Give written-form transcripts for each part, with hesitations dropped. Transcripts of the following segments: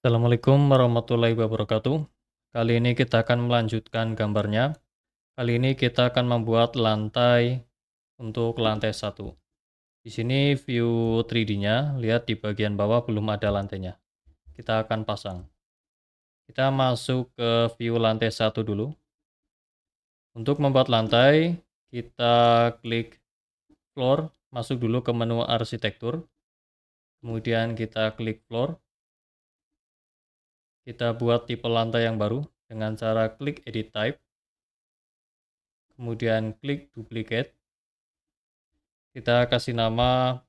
Assalamualaikum warahmatullahi wabarakatuh. Kali ini kita akan melanjutkan gambarnya. Kali ini kita akan membuat lantai untuk lantai 1. Di sini view 3D-nya, lihat di bagian bawah belum ada lantainya. Kita akan pasang. Kita masuk ke view lantai 1 dulu. Untuk membuat lantai, kita klik floor, masuk dulu ke menu arsitektur. Kemudian kita klik floor. Kita buat tipe lantai yang baru dengan cara klik edit type. Kemudian klik duplicate, kita kasih nama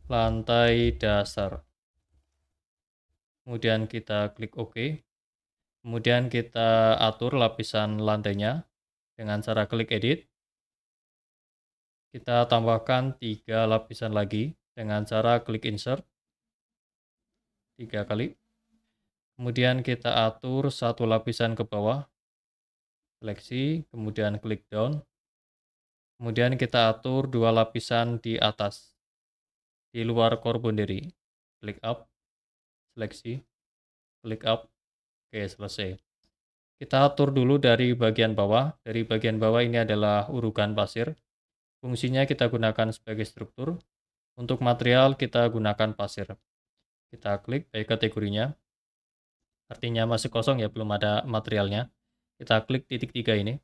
lantai dasar, kemudian kita klik OK, kemudian kita atur lapisan lantainya dengan cara klik edit, kita tambahkan 3 lapisan lagi dengan cara klik insert 3 kali, kemudian kita atur 1 lapisan ke bawah, seleksi, kemudian klik down, kemudian kita atur 2 lapisan di atas, di luar core boundary, klik up, seleksi, klik up, oke selesai. Kita atur dulu dari bagian bawah. Dari bagian bawah ini adalah urukan pasir. Fungsinya kita gunakan sebagai struktur. Untuk material kita gunakan pasir. Kita klik baik kategorinya. Artinya masih kosong ya, belum ada materialnya. Kita klik titik 3 ini.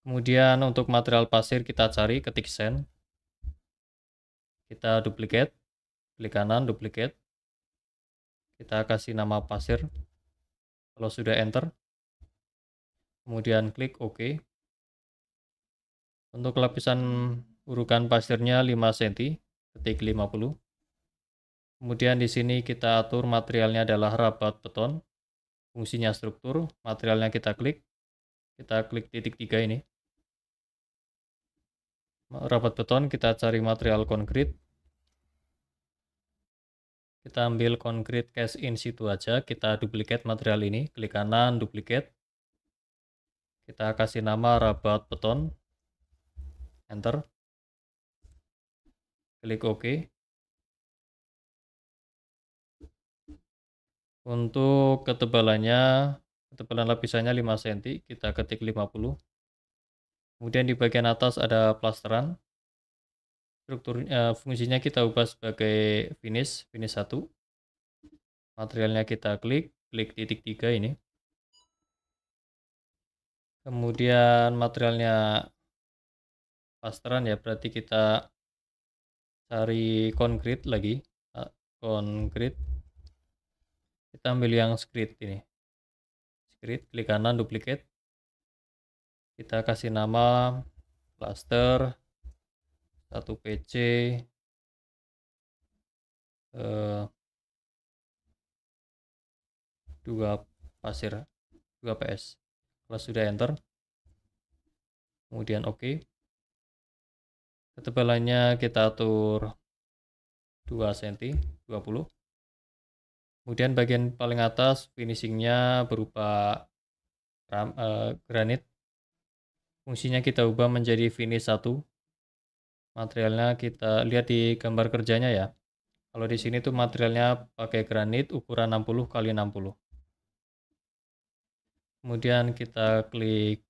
Kemudian untuk material pasir kita cari, ketik sand. Kita duplicate, klik kanan, duplicate. Kita kasih nama pasir. Kalau sudah enter, kemudian klik OK. Untuk lapisan urukan pasirnya 5 cm, ketik 50. Kemudian di sini kita atur materialnya adalah rabat beton. Fungsinya struktur, materialnya kita klik titik 3 ini. Rabat beton, kita cari material konkrit. Kita ambil konkrit cast in situ aja, kita duplicate material ini, klik kanan, duplicate. Kita kasih nama rabat beton, enter. Klik OK. Untuk ketebalan lapisannya 5 cm, kita ketik 50. Kemudian di bagian atas ada plasteran. Fungsinya kita ubah sebagai finish 1. Materialnya kita klik titik 3 ini. Kemudian materialnya plasteran ya, berarti kita cari konkrit lagi. Konkrit. Kita ambil yang skrit ini. Skrit, klik kanan, duplicate. Kita kasih nama plaster 1 PC 2 pasir, 2 PS. Kalau sudah enter, kemudian OK. Ketebalannya kita atur 2 cm, 20. Kemudian bagian paling atas finishingnya berupa granit. Fungsinya kita ubah menjadi finish 1. Materialnya kita lihat di gambar kerjanya ya. Kalau di sini tuh materialnya pakai granit ukuran 60 x 60. Kemudian kita klik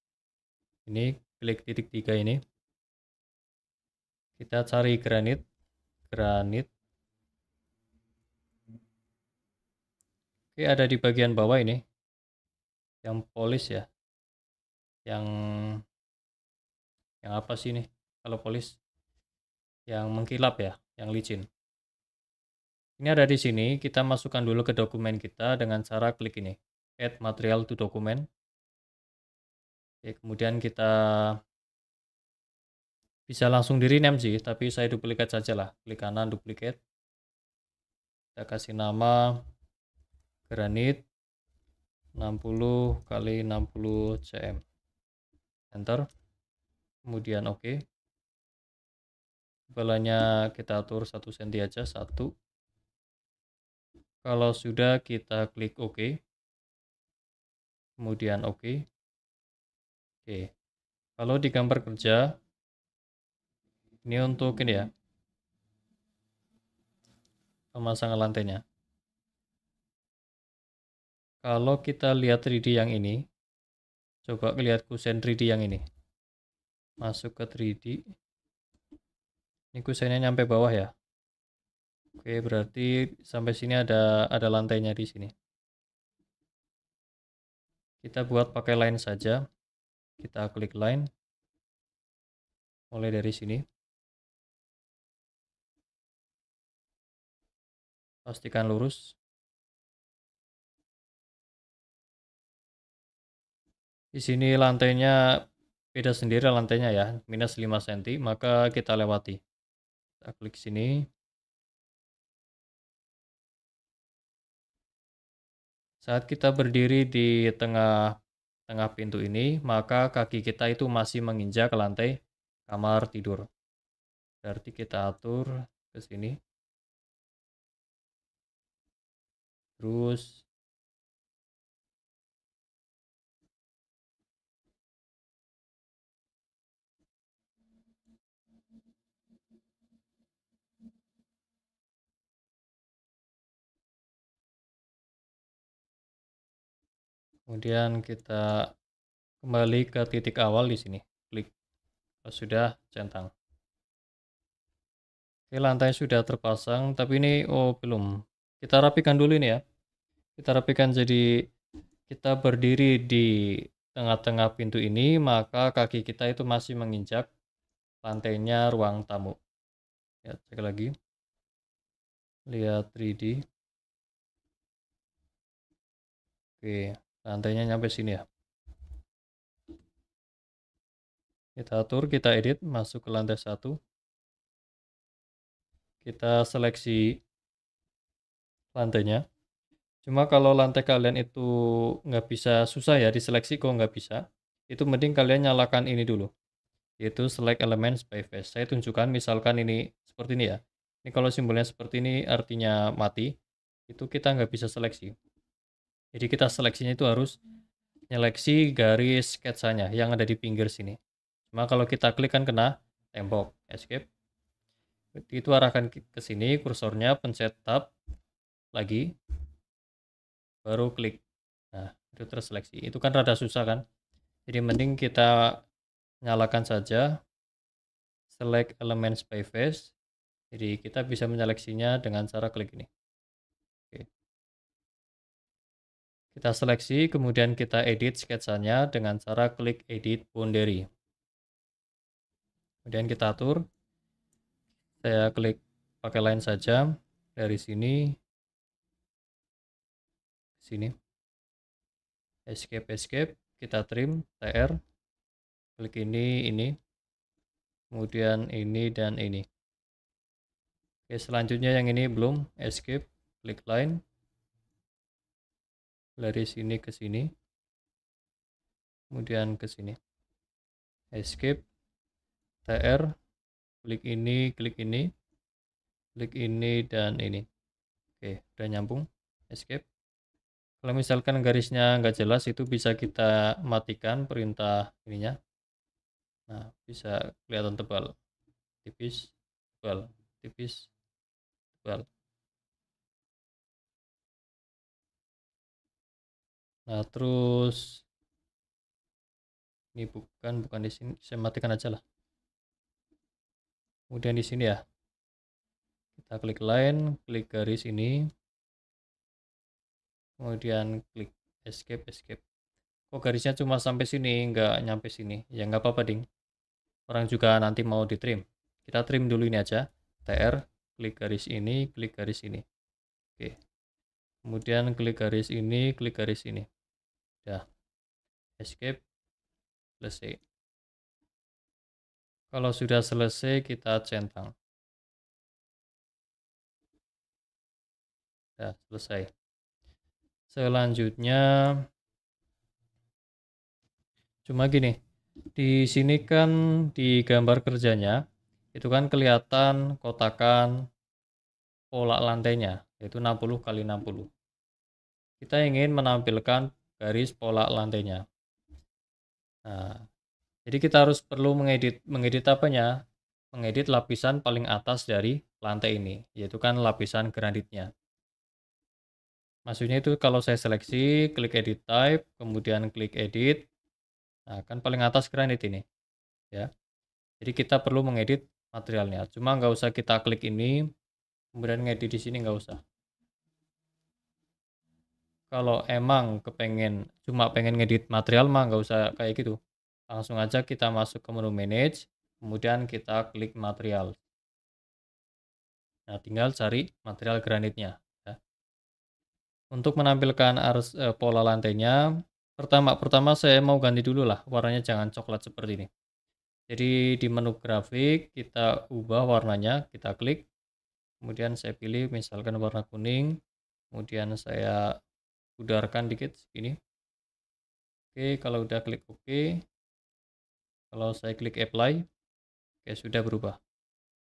ini, klik titik 3 ini. Kita cari granit. Oke, ada di bagian bawah ini. Yang polish ya. Yang apa sih ini? Kalau polish yang mengkilap ya, yang licin. Ini ada di sini, kita masukkan dulu ke dokumen kita dengan cara klik ini, add material to document. Oke, kemudian kita bisa langsung di rename sih, tapi saya duplikat saja lah. Klik kanan, duplicate. Kita kasih nama granit 60 x 60 cm. Enter. Kemudian OK. Ketebalannya kita atur 1 cm aja, 1. Kalau sudah kita klik OK. Kemudian OK. Oke. Kalau di gambar kerja ini untuk ini ya. pemasangan lantainya. Kalau kita lihat 3D yang ini, coba lihat kusen 3D yang ini. Masuk ke 3D. Ini kusennya nyampe bawah ya. Oke, berarti sampai sini ada lantainya di sini. Kita buat pakai line saja. Kita klik line. Mulai dari sini. Pastikan lurus. Di sini lantainya beda sendiri lantainya ya, minus 5 cm, maka kita lewati. Kita klik sini. Saat kita berdiri di tengah pintu ini, maka kaki kita itu masih menginjak ke lantai kamar tidur. Berarti kita atur ke sini. Terus kemudian kita kembali ke titik awal di sini. Klik. Kalau sudah, centang. Oke, lantai sudah terpasang, tapi ini belum. Kita rapikan dulu ini ya. Kita rapikan jadi kita berdiri di tengah-tengah pintu ini, maka kaki kita itu masih menginjak lantainya ruang tamu. Ya, cek lagi. Lihat 3D. Oke, lantainya nyampe sini ya. Kita atur, kita edit, masuk ke lantai 1. Kita seleksi lantainya. Cuma kalau lantai kalian itu nggak bisa, susah ya diseleksi kok nggak bisa. Itu mending kalian nyalakan ini dulu, yaitu select elements by face. Saya tunjukkan misalkan ini seperti ini ya. Ini kalau simbolnya seperti ini artinya mati, itu kita nggak bisa seleksi. Jadi kita seleksinya itu harus nyeleksi garis sketsanya yang ada di pinggir sini. Cuma kalau kita klik kan kena tembok, escape. Itu arahkan ke sini kursornya, pencet tab lagi, baru klik. Nah, itu terseleksi. Itu kan rada susah kan? Jadi mending kita nyalakan saja select elements by face. Jadi kita bisa menyeleksinya dengan cara klik ini. Oke. Kita seleksi, kemudian kita edit sketsanya dengan cara klik edit boundary. Kemudian kita atur. Saya klik pakai line saja dari sini ke sini. Escape, kita trim TR. Klik ini, kemudian ini dan ini. Oke, selanjutnya yang ini belum, escape, klik line. Dari sini ke sini. Kemudian ke sini. Escape, TR, klik ini, klik ini dan ini. Oke, udah nyambung. Escape. Kalau misalkan garisnya nggak jelas, itu bisa kita matikan perintah ininya. Nah, bisa kelihatan tebal, tipis, tebal, tipis, tebal. Nah, terus ini bukan di sini, saya matikan aja lah. Kemudian di sini ya, kita klik line, klik garis ini, kemudian klik escape. Kok garisnya cuma sampai sini, nggak nyampe sini? Ya nggak apa-apa, ding. Orang juga nanti mau di trim. Kita trim dulu ini aja. TR, klik garis ini, klik garis ini. Oke. Kemudian klik garis ini, klik garis ini. Udah. Escape. Selesai. Kalau sudah selesai, kita centang. Udah, selesai. Selanjutnya, cuma gini. Di sini kan di gambar kerjanya, itu kan kelihatan kotakan pola lantainya, yaitu 60 kali 60. Kita ingin menampilkan garis pola lantainya. Nah, jadi kita harus perlu mengedit apanya? mengedit lapisan paling atas dari lantai ini, yaitu kan lapisan granitnya. Maksudnya itu kalau saya seleksi, klik edit type, kemudian klik edit, nah kan paling atas granit ini, ya. Jadi kita perlu mengedit materialnya, cuma nggak usah kita klik ini, kemudian ngedit di sini nggak usah. Kalau emang cuma pengen ngedit material mah nggak usah kayak gitu. Langsung aja kita masuk ke menu manage, kemudian kita klik material. Nah, tinggal cari material granitnya. Ya. Untuk menampilkan pola lantainya, pertama saya mau ganti dulu lah, warnanya jangan coklat seperti ini. Jadi di menu grafik kita ubah warnanya, kita klik, kemudian saya pilih misalkan warna kuning, kemudian saya pudarkan dikit segini. Oke, kalau udah klik OK, kalau saya klik apply, oke sudah berubah.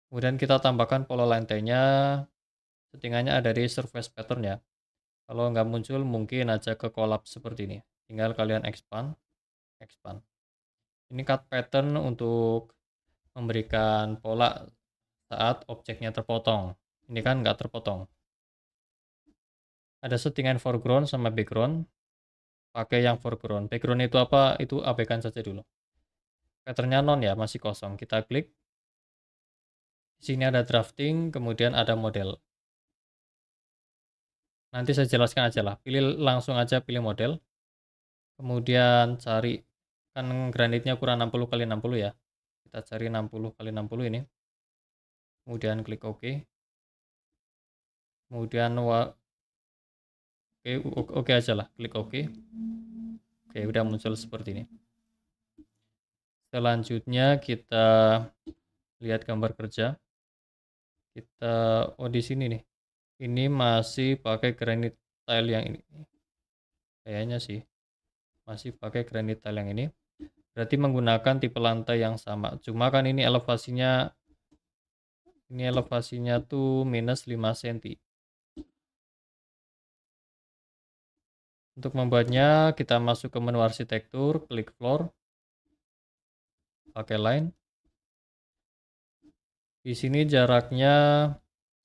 Kemudian kita tambahkan pola lantainya, settingannya ada di surface pattern ya. Kalau nggak muncul mungkin aja ke collapse seperti ini. Tinggal kalian expand. Ini cut pattern untuk memberikan pola saat objeknya terpotong. Ini kan nggak terpotong. Ada settingan foreground sama background. Pakai yang foreground. Background itu apa? Itu abaikan saja dulu. Patternnya non ya, masih kosong. Kita klik. Di sini ada drafting, kemudian ada model. Nanti saya jelaskan aja lah. Langsung aja pilih model. Kemudian cari, kan granitnya ukuran 60 kali 60 ya. Kita cari 60 kali 60 ini. Kemudian klik OK. Kemudian oke aja lah, klik OK. Oke, udah muncul seperti ini. Selanjutnya kita lihat gambar kerja. Di sini nih. Ini masih pakai granite tile yang ini. Kayaknya sih masih pakai granite tile yang ini. Berarti menggunakan tipe lantai yang sama. Cuma kan ini elevasinya tuh minus 5 cm. Untuk membuatnya kita masuk ke menu arsitektur, klik floor, pakai line. Di sini jaraknya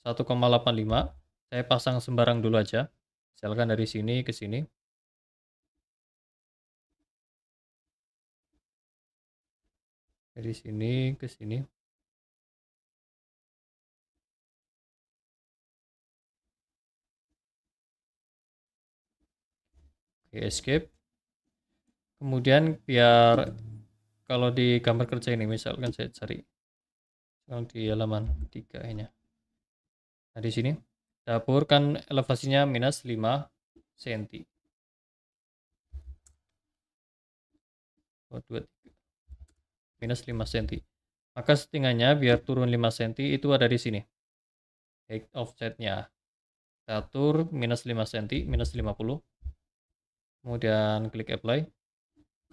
1,85. Saya pasang sembarang dulu aja. Misalkan dari sini ke sini. Dari sini ke sini. Oke, escape. Kemudian biar kalau di gambar kerja ini misalkan saya cari di halaman 3 ini. Nah, di sini dapur kan elevasinya minus 5 cm. Minus 5 cm. Maka settingannya biar turun 5 cm itu ada di sini. Height offsetnya. Kita atur minus 5 cm, minus 50. Kemudian klik apply.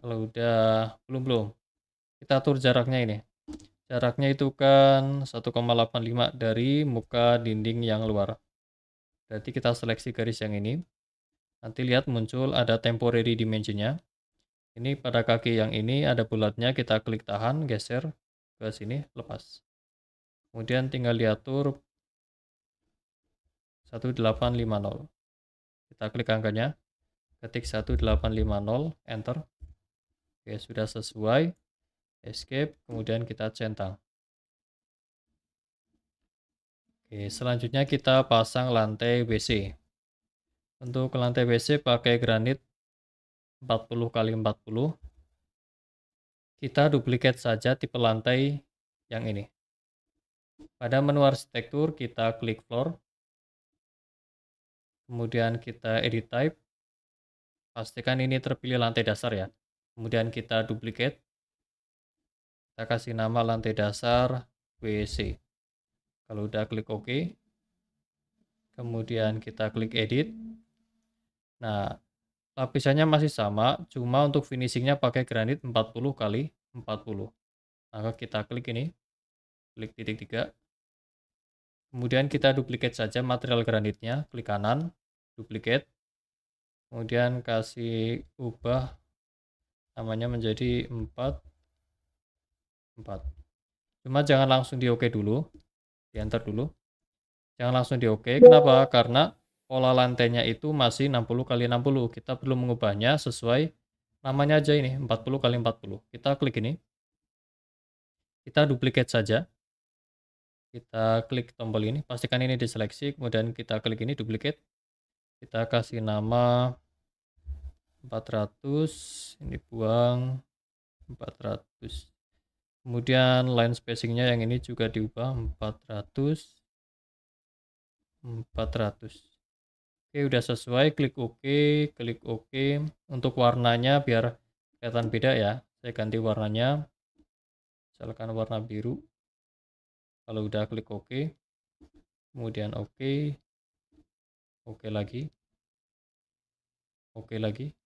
Kalau udah belum. Kita atur jaraknya ini. Jaraknya itu kan 1,85 dari muka dinding yang luar. Berarti kita seleksi garis yang ini. Nanti lihat muncul ada temporary dimensionnya. Ini pada kaki yang ini ada bulatnya, kita klik tahan, geser ke sini, lepas. Kemudian tinggal diatur 1850. Kita klik angkanya, ketik 1850, enter. Oke, sudah sesuai. Escape, kemudian kita centang. Oke, selanjutnya kita pasang lantai WC. Untuk lantai WC pakai granit 40 kali 40. Kita duplikat saja tipe lantai yang ini. Pada menu arsitektur kita klik floor. Kemudian kita edit type. Pastikan ini terpilih lantai dasar ya. Kemudian kita duplikat. Kita kasih nama lantai dasar WC. Kalau udah klik OK. Kemudian kita klik edit. Nah, lapisannya masih sama, cuma untuk finishingnya pakai granit 40 kali 40. Maka kita klik ini. Klik titik 3. Kemudian kita duplikat saja material granitnya. Klik kanan. Duplikat. Kemudian kasih ubah namanya menjadi 4. Cuma jangan langsung di oke dulu, di enter dulu. Jangan langsung di oke. Kenapa? Karena pola lantainya itu masih 60 kali 60. Kita perlu mengubahnya sesuai namanya aja ini, 40 kali 40. Kita klik ini. Kita duplicate saja. Kita klik tombol ini, pastikan ini diseleksi, kemudian kita klik ini duplicate. Kita kasih nama 400, ini buang 400. Kemudian line spacingnya yang ini juga diubah 400. Oke, udah sesuai, klik OK. Untuk warnanya biar kelihatan beda ya, saya ganti warnanya, misalkan warna biru. Kalau udah klik OK, kemudian OK lagi, OK lagi.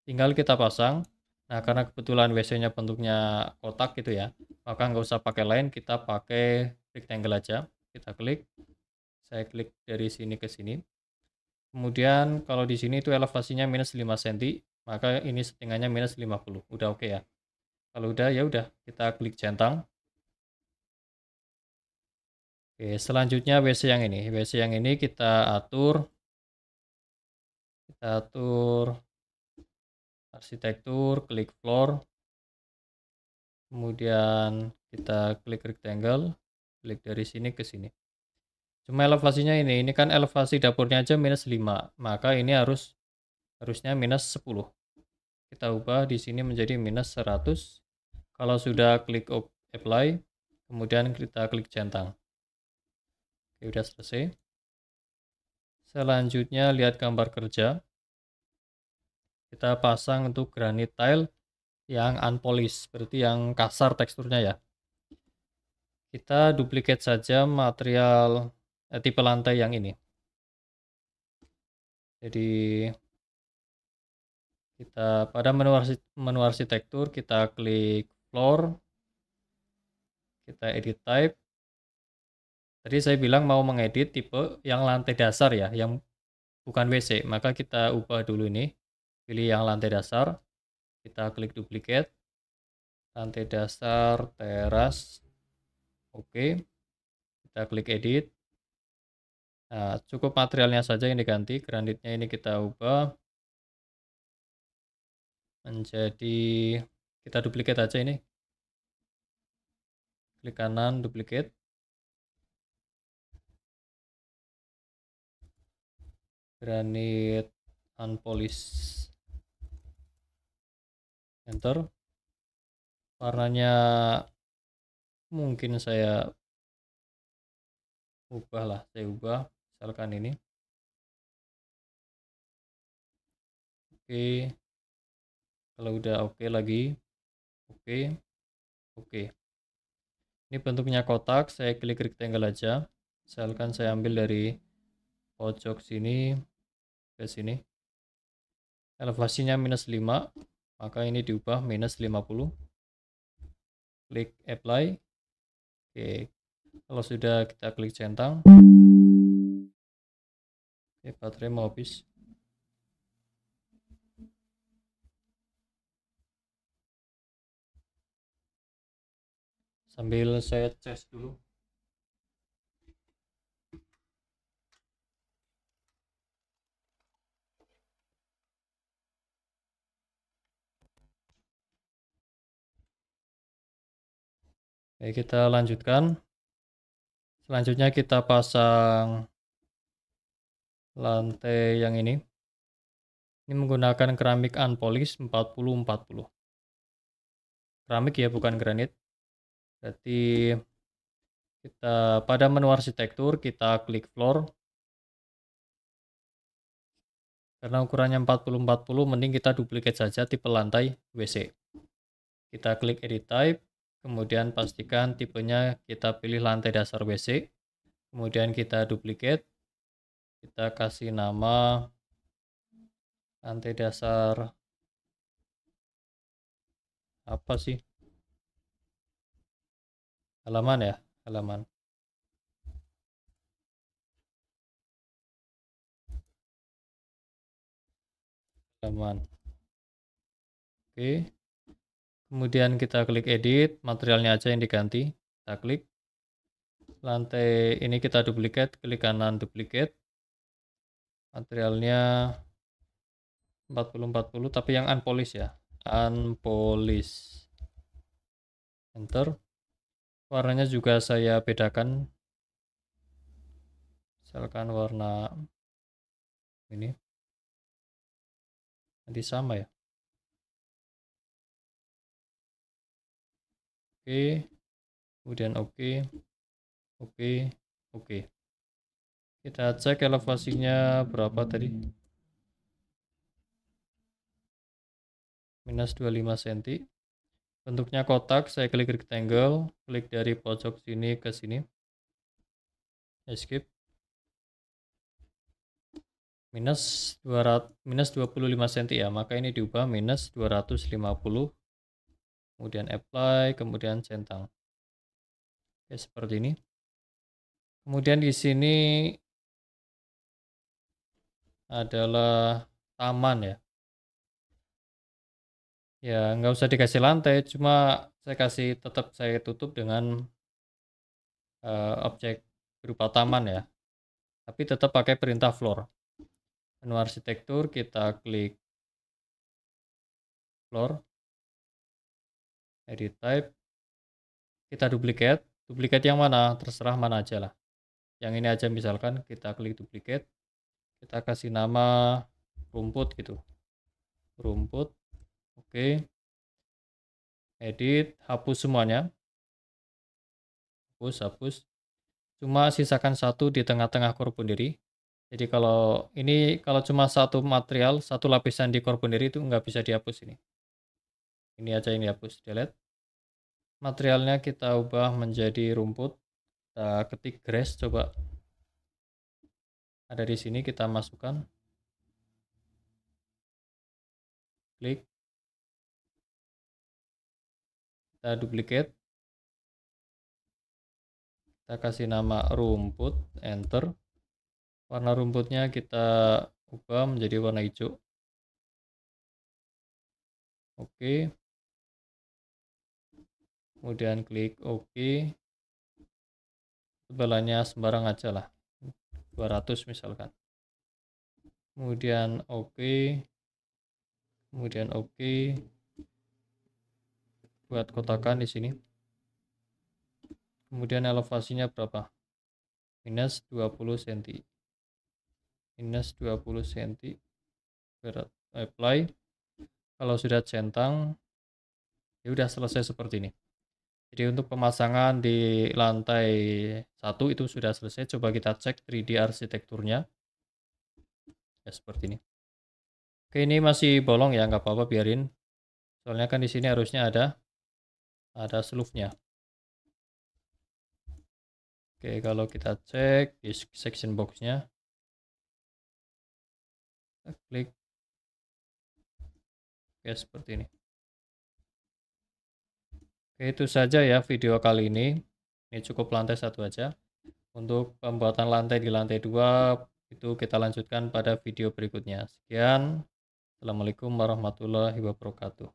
Tinggal kita pasang. Nah, karena kebetulan WC-nya bentuknya kotak gitu ya, maka nggak usah pakai line, kita pakai rectangle aja. Kita klik, saya klik dari sini ke sini. Kemudian kalau di sini itu elevasinya minus 5 cm, maka ini settingannya minus 50. Udah oke ya. Kalau udah ya udah, kita klik centang. Oke, selanjutnya WC yang ini. WC yang ini kita atur arsitektur, klik floor. Kemudian kita klik rectangle, klik dari sini ke sini. Cuma elevasinya ini kan elevasi dapurnya aja minus 5, maka ini harusnya minus 10. Kita ubah di sini menjadi minus 100. Kalau sudah klik apply, kemudian kita klik centang. Oke, udah selesai. Selanjutnya lihat gambar kerja. Kita pasang untuk granite tile yang unpolished, berarti yang kasar teksturnya ya. Kita duplicate saja material tipe lantai yang ini. Jadi kita pada menu arsitektur kita klik floor, kita edit type. Tadi saya bilang mau mengedit tipe yang lantai dasar ya, yang bukan WC, maka kita ubah dulu ini. Pilih yang lantai dasar, kita klik duplicate, lantai dasar, teras, oke. Kita klik edit. Nah, cukup materialnya saja yang diganti, granitnya ini kita ubah menjadi, kita duplicate aja ini. Klik kanan, duplicate. Granit unpolished. Enter. Warnanya mungkin saya ubah, misalkan ini. Oke. Kalau udah oke lagi. Oke. Ini bentuknya kotak, saya klik rectangle aja. Misalkan saya ambil dari pojok sini ke sini. Elevasinya minus 5, maka ini diubah minus 50. Klik apply. Oke. Kalau sudah kita klik centang. Oke, baterai mau habis. Sambil saya cas dulu. Oke, kita lanjutkan. Selanjutnya kita pasang lantai yang ini. Ini menggunakan keramik unpolished 40-40. Keramik ya, bukan granit. Berarti kita pada menu arsitektur kita klik floor. Karena ukurannya 40-40, mending kita duplicate saja tipe lantai WC. Kita klik edit type, kemudian pastikan tipenya kita pilih lantai dasar WC. Kemudian kita duplicate, kita kasih nama lantai dasar apa sih? Halaman ya, halaman. Oke. Kemudian kita klik edit, materialnya aja yang diganti. kita klik. Lantai ini kita duplicate, klik kanan duplicate. Materialnya 40-40, tapi yang unpolished ya. Unpolished. Enter. Warnanya juga saya bedakan. Misalkan warna ini. Nanti sama ya. Oke. Kemudian oke. Oke. Oke. Kita cek elevasinya berapa tadi. Minus 25 cm. Bentuknya kotak, saya klik rectangle, klik dari pojok sini ke sini. Escape. Minus 25 cm ya, maka ini diubah minus 250. Kemudian apply, kemudian centang. Oke, seperti ini. Kemudian di sini adalah taman ya. Ya, nggak usah dikasih lantai, cuma tetap saya tutup dengan objek berupa taman ya. Tapi tetap pakai perintah floor. Menu arsitektur, kita klik floor, edit type, kita duplicate yang mana, terserah mana aja lah. Yang ini aja misalkan, kita klik duplicate, kita kasih nama rumput gitu, rumput, oke. Edit, hapus semuanya, hapus, cuma sisakan satu di tengah-tengah core boundary. Jadi kalau cuma satu material, satu lapisan di core boundary itu nggak bisa dihapus ini. Ini aja yang dihapus, delete. Materialnya kita ubah menjadi rumput. Kita ketik grass, coba. Ada di sini, kita masukkan. Klik. Kita duplicate. Kita kasih nama rumput, enter. Warna rumputnya kita ubah menjadi warna hijau. Oke. Kemudian klik OK. Tebalannya sembarang aja lah. 200 misalkan. Kemudian OK. Kemudian OK. Buat kotakan di sini. Kemudian elevasinya berapa? Minus 20 cm. Minus 20 cm. Apply. Kalau sudah centang, ya udah selesai seperti ini. Jadi untuk pemasangan di lantai 1 itu sudah selesai. Coba kita cek 3D arsitekturnya. Ya seperti ini. Oke, ini masih bolong ya, nggak apa-apa, biarin. Soalnya kan di sini harusnya ada sleeve-nya. Oke, kalau kita cek di section box-nya, kita klik. Oke, seperti ini. Oke, itu saja ya video kali ini. Ini cukup lantai 1 aja. Untuk pembuatan lantai di lantai 2, itu kita lanjutkan pada video berikutnya. Sekian. Assalamualaikum warahmatullahi wabarakatuh.